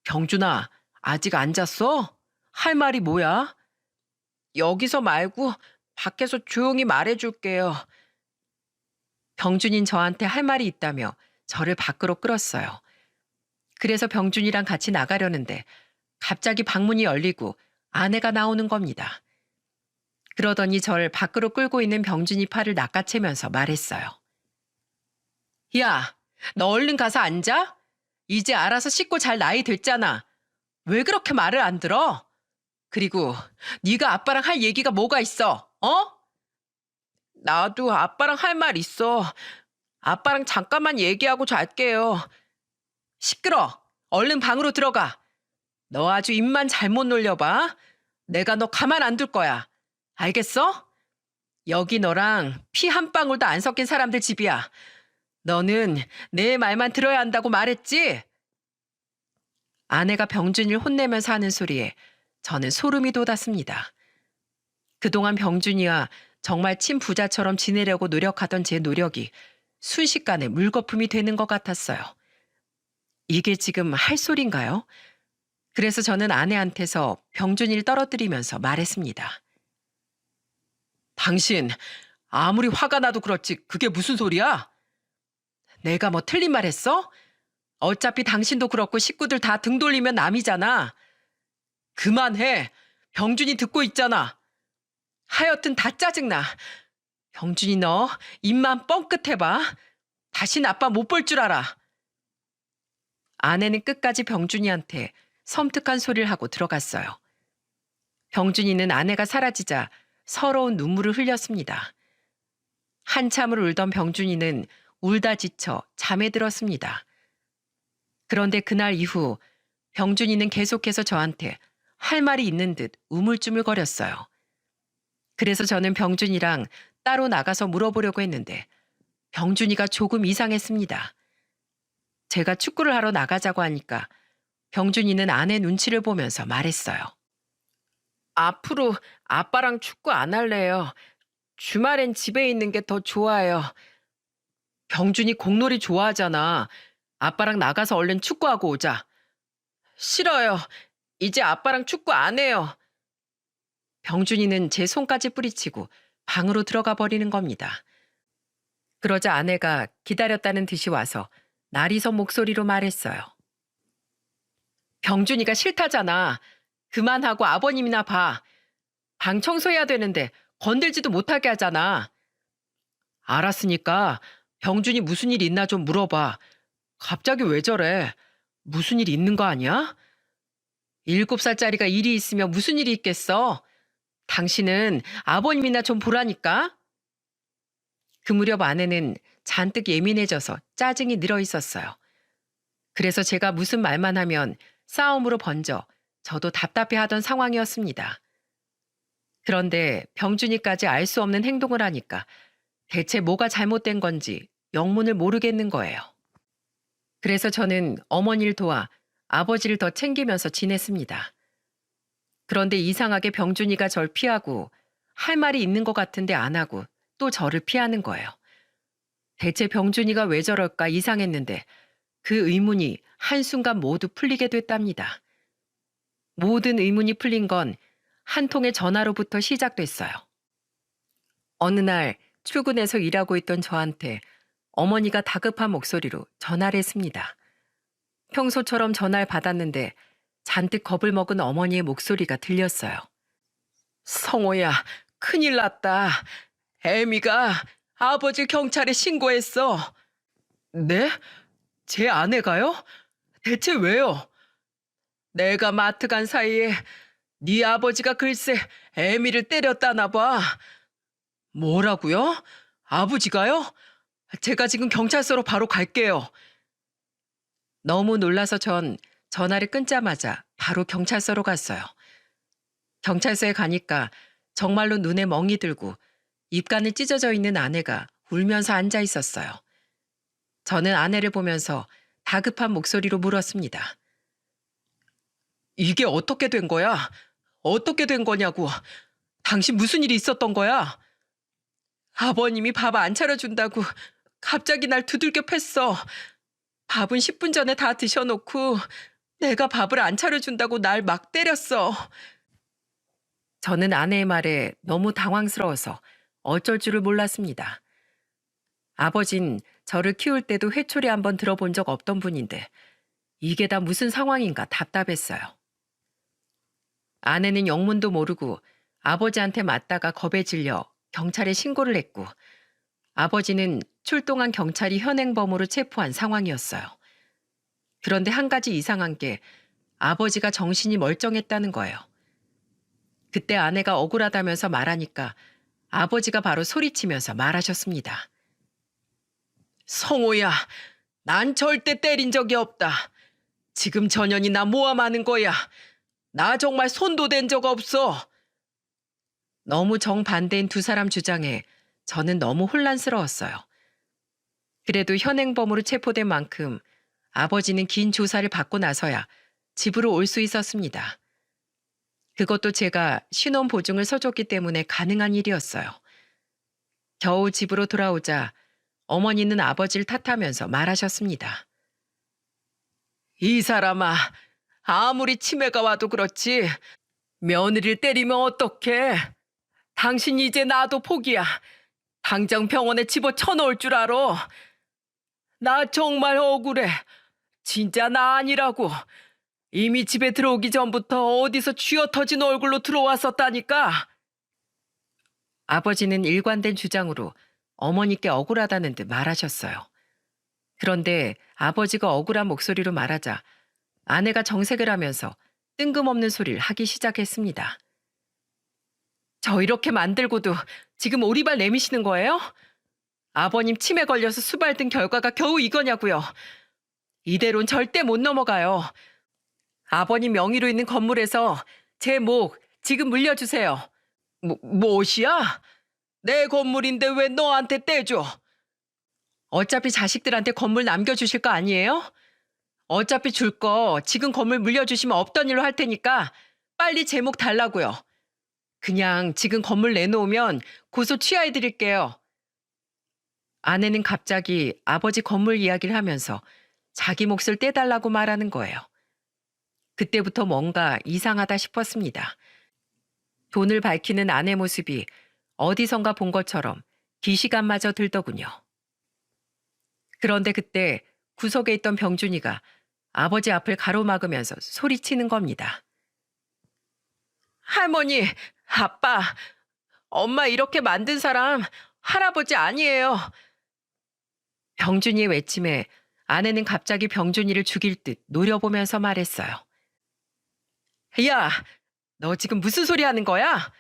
병준아, 아직 안 잤어? 할 말이 뭐야? 여기서 말고 밖에서 조용히 말해줄게요. 병준인 저한테 할 말이 있다며 저를 밖으로 끌었어요. 그래서 병준이랑 같이 나가려는데 갑자기 방문이 열리고 아내가 나오는 겁니다. 그러더니 절 밖으로 끌고 있는 병준이 팔을 낚아채면서 말했어요. 야, 너 얼른 가서 앉아? 이제 알아서 씻고 잘 나이 됐잖아. 왜 그렇게 말을 안 들어? 그리고 네가 아빠랑 할 얘기가 뭐가 있어? 어? 나도 아빠랑 할 말 있어. 아빠랑 잠깐만 얘기하고 잘게요. 시끄러. 얼른 방으로 들어가. 너 아주 입만 잘못 놀려봐. 내가 너 가만 안 둘 거야. 알겠어? 여기 너랑 피 한 방울도 안 섞인 사람들 집이야. 너는 내 말만 들어야 한다고 말했지? 아내가 병준이를 혼내면서 하는 소리에 저는 소름이 돋았습니다. 그동안 병준이와 정말 친부자처럼 지내려고 노력하던 제 노력이 순식간에 물거품이 되는 것 같았어요. 이게 지금 할 소린가요? 그래서 저는 아내한테서 병준이를 떨어뜨리면서 말했습니다. 당신 아무리 화가 나도 그렇지 그게 무슨 소리야? 내가 뭐 틀린 말 했어? 어차피 당신도 그렇고 식구들 다 등 돌리면 남이잖아. 그만해. 병준이 듣고 있잖아. 하여튼 다 짜증나. 병준이 너 입만 뻥끗해봐. 다신 아빠 못 볼 줄 알아. 아내는 끝까지 병준이한테 섬뜩한 소리를 하고 들어갔어요. 병준이는 아내가 사라지자 서러운 눈물을 흘렸습니다. 한참을 울던 병준이는 울다 지쳐 잠에 들었습니다. 그런데 그날 이후 병준이는 계속해서 저한테 할 말이 있는 듯 우물쭈물거렸어요. 그래서 저는 병준이랑 따로 나가서 물어보려고 했는데 병준이가 조금 이상했습니다. 제가 축구를 하러 나가자고 하니까 병준이는 아내 눈치를 보면서 말했어요. 앞으로 아빠랑 축구 안 할래요. 주말엔 집에 있는 게 더 좋아요. 병준이 공놀이 좋아하잖아. 아빠랑 나가서 얼른 축구하고 오자. 싫어요. 이제 아빠랑 축구 안 해요. 병준이는 제 손까지 뿌리치고 방으로 들어가 버리는 겁니다. 그러자 아내가 기다렸다는 듯이 와서 나리선 목소리로 말했어요. 병준이가 싫다잖아. 그만하고 아버님이나 봐. 방 청소해야 되는데 건들지도 못하게 하잖아. 알았으니까 병준이 무슨 일 있나 좀 물어봐. 갑자기 왜 저래? 무슨 일 있는 거 아니야? 7살짜리가 일이 있으면 무슨 일이 있겠어? 당신은 아버님이나 좀 보라니까. 그 무렵 아내는 잔뜩 예민해져서 짜증이 늘어 있었어요. 그래서 제가 무슨 말만 하면 싸움으로 번져 저도 답답해하던 상황이었습니다. 그런데 병준이까지 알 수 없는 행동을 하니까 대체 뭐가 잘못된 건지 영문을 모르겠는 거예요. 그래서 저는 어머니를 도와 아버지를 더 챙기면서 지냈습니다. 그런데 이상하게 병준이가 절 피하고 할 말이 있는 것 같은데 안 하고 또 저를 피하는 거예요. 대체 병준이가 왜 저럴까 이상했는데 그 의문이 한순간 모두 풀리게 됐답니다. 모든 의문이 풀린 건 한 통의 전화로부터 시작됐어요. 어느 날 출근해서 일하고 있던 저한테 어머니가 다급한 목소리로 전화를 했습니다. 평소처럼 전화를 받았는데 잔뜩 겁을 먹은 어머니의 목소리가 들렸어요. 성호야, 큰일 났다. 애미가 아버지 경찰에 신고했어. 네? 제 아내가요? 대체 왜요? 내가 마트 간 사이에 네 아버지가 글쎄 애미를 때렸다나 봐. 뭐라고요? 아버지가요? 제가 지금 경찰서로 바로 갈게요. 너무 놀라서 전 전화를 끊자마자 바로 경찰서로 갔어요. 경찰서에 가니까 정말로 눈에 멍이 들고 입간을 찢어져 있는 아내가 울면서 앉아 있었어요. 저는 아내를 보면서 다급한 목소리로 물었습니다. 이게 어떻게 된 거야? 어떻게 된 거냐고. 당신 무슨 일이 있었던 거야? 아버님이 밥 안 차려준다고 갑자기 날 두들겨 팼어. 밥은 10분 전에 다 드셔놓고 내가 밥을 안 차려준다고 날 막 때렸어. 저는 아내의 말에 너무 당황스러워서 어쩔 줄을 몰랐습니다. 아버진 저를 키울 때도 회초리 한번 들어본 적 없던 분인데 이게 다 무슨 상황인가 답답했어요. 아내는 영문도 모르고 아버지한테 맞다가 겁에 질려 경찰에 신고를 했고 아버지는 출동한 경찰이 현행범으로 체포한 상황이었어요. 그런데 한 가지 이상한 게 아버지가 정신이 멀쩡했다는 거예요. 그때 아내가 억울하다면서 말하니까 아버지가 바로 소리치면서 말하셨습니다. 성호야, 난 절대 때린 적이 없다. 지금 전현이 나 모함하는 거야. 나 정말 손도 댄 적 없어. 너무 정반대인 두 사람 주장에 저는 너무 혼란스러웠어요. 그래도 현행범으로 체포된 만큼 아버지는 긴 조사를 받고 나서야 집으로 올 수 있었습니다. 그것도 제가 신원 보증을 써줬기 때문에 가능한 일이었어요. 겨우 집으로 돌아오자 어머니는 아버지를 탓하면서 말하셨습니다. 이 사람아, 아무리 치매가 와도 그렇지 며느리를 때리면 어떡해? 당신 이제 나도 포기야. 당장 병원에 집어쳐넣을 줄 알아. 나 정말 억울해. 진짜 나 아니라고. 이미 집에 들어오기 전부터 어디서 쥐어 터진 얼굴로 들어왔었다니까. 아버지는 일관된 주장으로 어머니께 억울하다는 듯 말하셨어요. 그런데 아버지가 억울한 목소리로 말하자 아내가 정색을 하면서 뜬금없는 소리를 하기 시작했습니다. 저 이렇게 만들고도 지금 오리발 내미시는 거예요? 아버님 치매 걸려서 수발된 결과가 겨우 이거냐고요. 이대로는 절대 못 넘어가요. 아버님 명의로 있는 건물에서 제 목 지금 물려주세요. 뭐시야? 내 건물인데 왜 너한테 떼줘? 어차피 자식들한테 건물 남겨주실 거 아니에요? 어차피 줄 거 지금 건물 물려주시면 없던 일로 할 테니까 빨리 제 목 달라고요. 그냥 지금 건물 내놓으면 고소 취하해드릴게요. 아내는 갑자기 아버지 건물 이야기를 하면서 자기 몫을 떼달라고 말하는 거예요. 그때부터 뭔가 이상하다 싶었습니다. 돈을 밝히는 아내 모습이 어디선가 본 것처럼 기시감마저 들더군요. 그런데 그때 구석에 있던 병준이가 아버지 앞을 가로막으면서 소리치는 겁니다. 할머니, 아빠, 엄마 이렇게 만든 사람 할아버지 아니에요. 병준이의 외침에 아내는 갑자기 병준이를 죽일 듯 노려보면서 말했어요. 야, 너 지금 무슨 소리 하는 거야?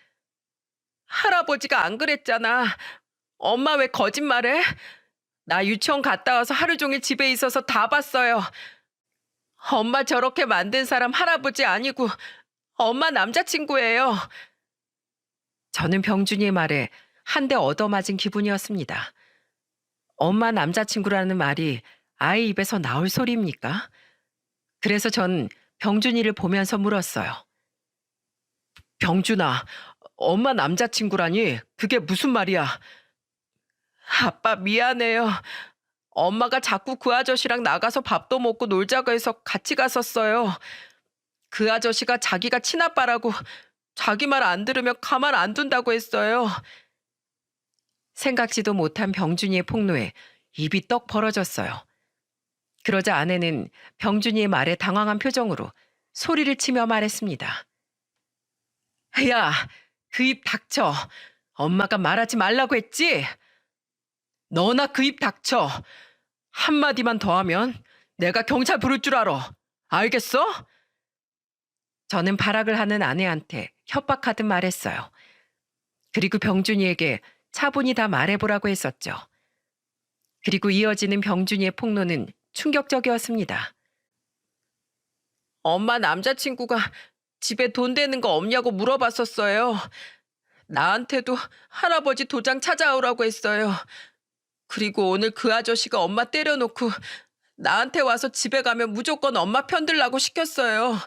할아버지가 안 그랬잖아. 엄마 왜 거짓말해? 나 유치원 갔다 와서 하루 종일 집에 있어서 다 봤어요. 엄마 저렇게 만든 사람 할아버지 아니고 엄마 남자친구예요. 저는 병준이의 말에 한 대 얻어맞은 기분이었습니다. 엄마 남자친구라는 말이 아이 입에서 나올 소리입니까? 그래서 전 병준이를 보면서 물었어요. 병준아, 엄마 남자친구라니 그게 무슨 말이야? 아빠 미안해요. 엄마가 자꾸 그 아저씨랑 나가서 밥도 먹고 놀자고 해서 같이 갔었어요. 그 아저씨가 자기가 친아빠라고 자기 말 안 들으면 가만 안 둔다고 했어요. 생각지도 못한 병준이의 폭로에 입이 떡 벌어졌어요. 그러자 아내는 병준이의 말에 당황한 표정으로 소리를 치며 말했습니다. 야, 그 입 닥쳐. 엄마가 말하지 말라고 했지? 너나 그 입 닥쳐. 한마디만 더 하면 내가 경찰 부를 줄 알아. 알겠어? 저는 발악을 하는 아내한테 협박하듯 말했어요. 그리고 병준이에게 차분히 다 말해보라고 했었죠. 그리고 이어지는 병준이의 폭로는 충격적이었습니다. 엄마 남자친구가 집에 돈 되는 거 없냐고 물어봤었어요. 나한테도 할아버지 도장 찾아오라고 했어요. 그리고 오늘 그 아저씨가 엄마 때려놓고 나한테 와서 집에 가면 무조건 엄마 편들라고 시켰어요.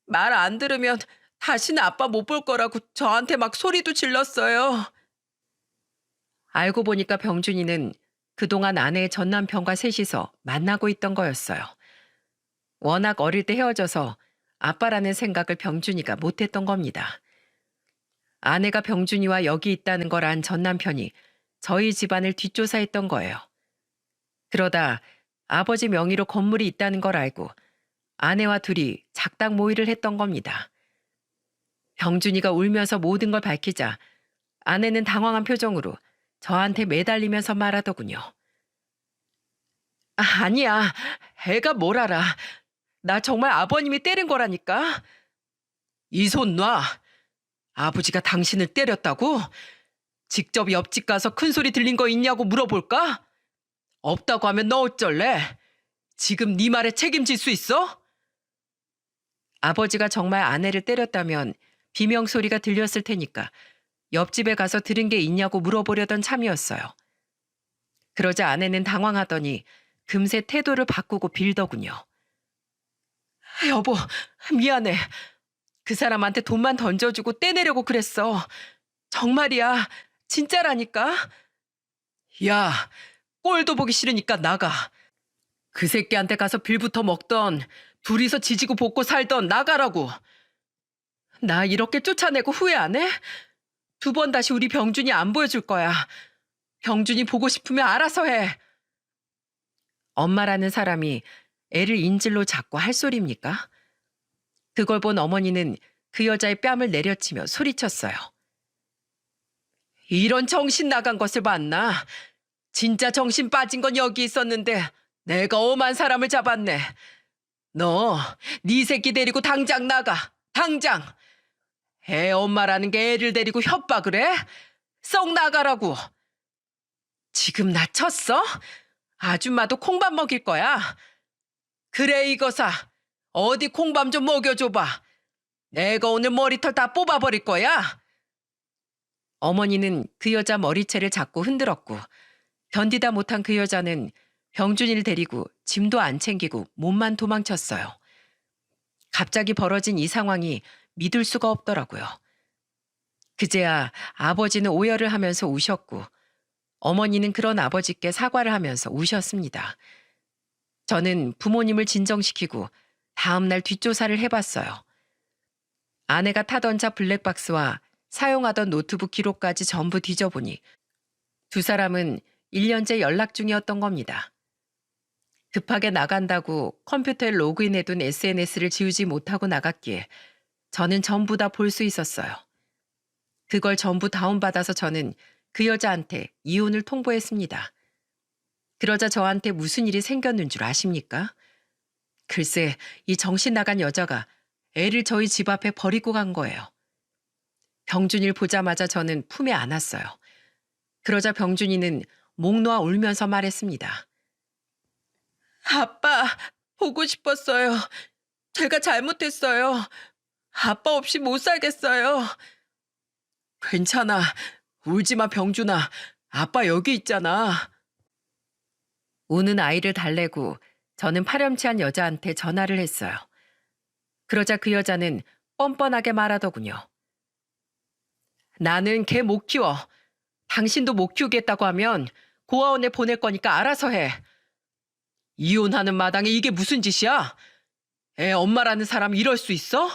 말 안 들으면 다시는 아빠 못 볼 거라고 저한테 막 소리도 질렀어요. 알고 보니까 병준이는 그동안 아내의 전 남편과 셋이서 만나고 있던 거였어요. 워낙 어릴 때 헤어져서 아빠라는 생각을 병준이가 못했던 겁니다. 아내가 병준이와 여기 있다는 걸 안 전 남편이 저희 집안을 뒷조사했던 거예요. 그러다 아버지 명의로 건물이 있다는 걸 알고 아내와 둘이 작당 모의를 했던 겁니다. 병준이가 울면서 모든 걸 밝히자 아내는 당황한 표정으로 저한테 매달리면서 말하더군요. 아니야, 애가 뭘 알아. 나 정말 아버님이 때린 거라니까. 이 손 놔. 아버지가 당신을 때렸다고? 직접 옆집 가서 큰 소리 들린 거 있냐고 물어볼까? 없다고 하면 너 어쩔래? 지금 네 말에 책임질 수 있어? 아버지가 정말 아내를 때렸다면 비명 소리가 들렸을 테니까 옆집에 가서 들은 게 있냐고 물어보려던 참이었어요. 그러자 아내는 당황하더니 금세 태도를 바꾸고 빌더군요. 여보, 미안해. 그 사람한테 돈만 던져주고 떼내려고 그랬어. 정말이야. 진짜라니까. 야, 꼴도 보기 싫으니까 나가. 그 새끼한테 가서 빌부터 먹던 둘이서 지지고 볶고 살던 나가라고. 나 이렇게 쫓아내고 후회 안 해? 2번 다시 우리 병준이 안 보여줄 거야. 병준이 보고 싶으면 알아서 해. 엄마라는 사람이 애를 인질로 잡고 할 소리입니까? 그걸 본 어머니는 그 여자의 뺨을 내려치며 소리쳤어요. 이런 정신 나간 것을 봤나? 진짜 정신 빠진 건 여기 있었는데 내가 엄한 사람을 잡았네. 너, 네 새끼 데리고 당장 나가. 당장. 애 엄마라는 게 애를 데리고 협박을 해? 썩 나가라고. 지금 나 쳤어? 아줌마도 콩밥 먹일 거야. 그래 이거사. 어디 콩밥 좀 먹여줘봐. 내가 오늘 머리털 다 뽑아버릴 거야. 어머니는 그 여자 머리채를 잡고 흔들었고 견디다 못한 그 여자는 병준이를 데리고 짐도 안 챙기고 몸만 도망쳤어요. 갑자기 벌어진 이 상황이 믿을 수가 없더라고요. 그제야 아버지는 오열을 하면서 우셨고 어머니는 그런 아버지께 사과를 하면서 우셨습니다. 저는 부모님을 진정시키고 다음날 뒷조사를 해봤어요. 아내가 타던 차 블랙박스와 사용하던 노트북 기록까지 전부 뒤져보니 두 사람은 1년째 연락 중이었던 겁니다. 급하게 나간다고 컴퓨터에 로그인해둔 SNS를 지우지 못하고 나갔기에 저는 전부 다 볼 수 있었어요. 그걸 전부 다운받아서 저는 그 여자한테 이혼을 통보했습니다. 그러자 저한테 무슨 일이 생겼는 줄 아십니까? 글쎄, 이 정신 나간 여자가 애를 저희 집 앞에 버리고 간 거예요. 병준이를 보자마자 저는 품에 안았어요. 그러자 병준이는 목 놓아 울면서 말했습니다. 아빠, 보고 싶었어요. 제가 잘못했어요. 아빠 없이 못 살겠어요. 괜찮아. 울지 마, 병준아. 아빠 여기 있잖아. 우는 아이를 달래고 저는 파렴치한 여자한테 전화를 했어요. 그러자 그 여자는 뻔뻔하게 말하더군요. 나는 걔 못 키워. 당신도 못 키우겠다고 하면 고아원에 보낼 거니까 알아서 해. 이혼하는 마당에 이게 무슨 짓이야? 애 엄마라는 사람 이럴 수 있어?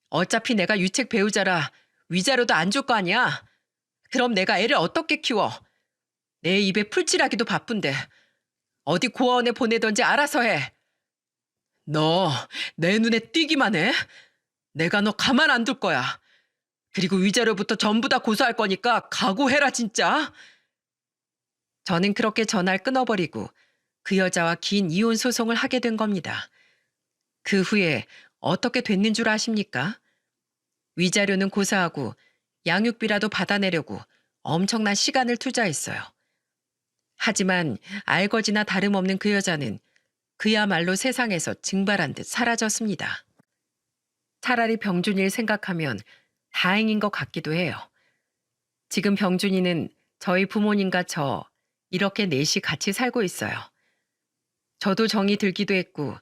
어차피 내가 유책 배우자라 위자료도 안 줄 거 아니야. 그럼 내가 애를 어떻게 키워? 내 입에 풀칠하기도 바쁜데 어디 고아원에 보내던지 알아서 해. 너 내 눈에 띄기만 해? 내가 너 가만 안 둘 거야. 그리고 위자료부터 전부 다 고소할 거니까 각오해라 진짜. 저는 그렇게 전화를 끊어버리고 그 여자와 긴 이혼 소송을 하게 된 겁니다. 그 후에 어떻게 됐는 줄 아십니까? 위자료는 고사하고 양육비라도 받아내려고 엄청난 시간을 투자했어요. 하지만 알거지나 다름없는 그 여자는 그야말로 세상에서 증발한 듯 사라졌습니다. 차라리 병준이를 생각하면 다행인 것 같기도 해요. 지금 병준이는 저희 부모님과 저 이렇게 넷이 같이 살고 있어요. 저도 정이 들기도 했고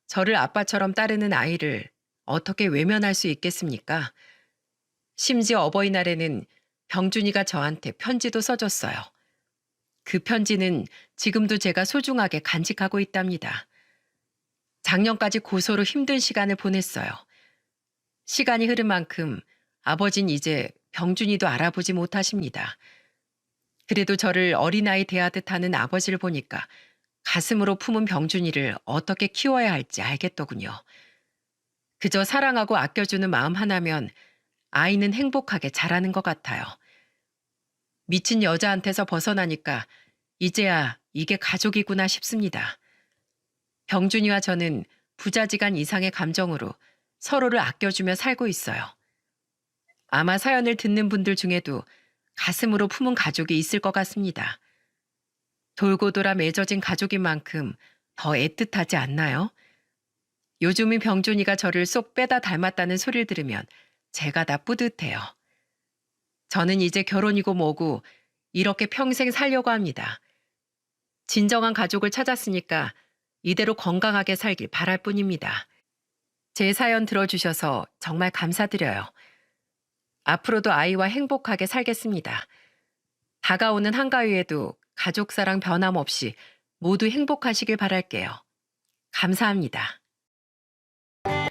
저를 아빠처럼 따르는 아이를 어떻게 외면할 수 있겠습니까? 심지어 어버이날에는 병준이가 저한테 편지도 써줬어요. 그 편지는 지금도 제가 소중하게 간직하고 있답니다. 작년까지 고소로 힘든 시간을 보냈어요. 시간이 흐른 만큼 아버진 이제 병준이도 알아보지 못하십니다. 그래도 저를 어린아이 대하듯 하는 아버지를 보니까 가슴으로 품은 병준이를 어떻게 키워야 할지 알겠더군요. 그저 사랑하고 아껴주는 마음 하나면 아이는 행복하게 자라는 것 같아요. 미친 여자한테서 벗어나니까 이제야 이게 가족이구나 싶습니다. 병준이와 저는 부자지간 이상의 감정으로 서로를 아껴주며 살고 있어요. 아마 사연을 듣는 분들 중에도 가슴으로 품은 가족이 있을 것 같습니다. 돌고 돌아 맺어진 가족인 만큼 더 애틋하지 않나요? 요즘은 병준이가 저를 쏙 빼다 닮았다는 소리를 들으면 제가 다 뿌듯해요. 저는 이제 결혼이고 뭐고 이렇게 평생 살려고 합니다. 진정한 가족을 찾았으니까 이대로 건강하게 살길 바랄 뿐입니다. 제 사연 들어주셔서 정말 감사드려요. 앞으로도 아이와 행복하게 살겠습니다. 다가오는 한가위에도 가족 사랑 변함없이 모두 행복하시길 바랄게요. 감사합니다.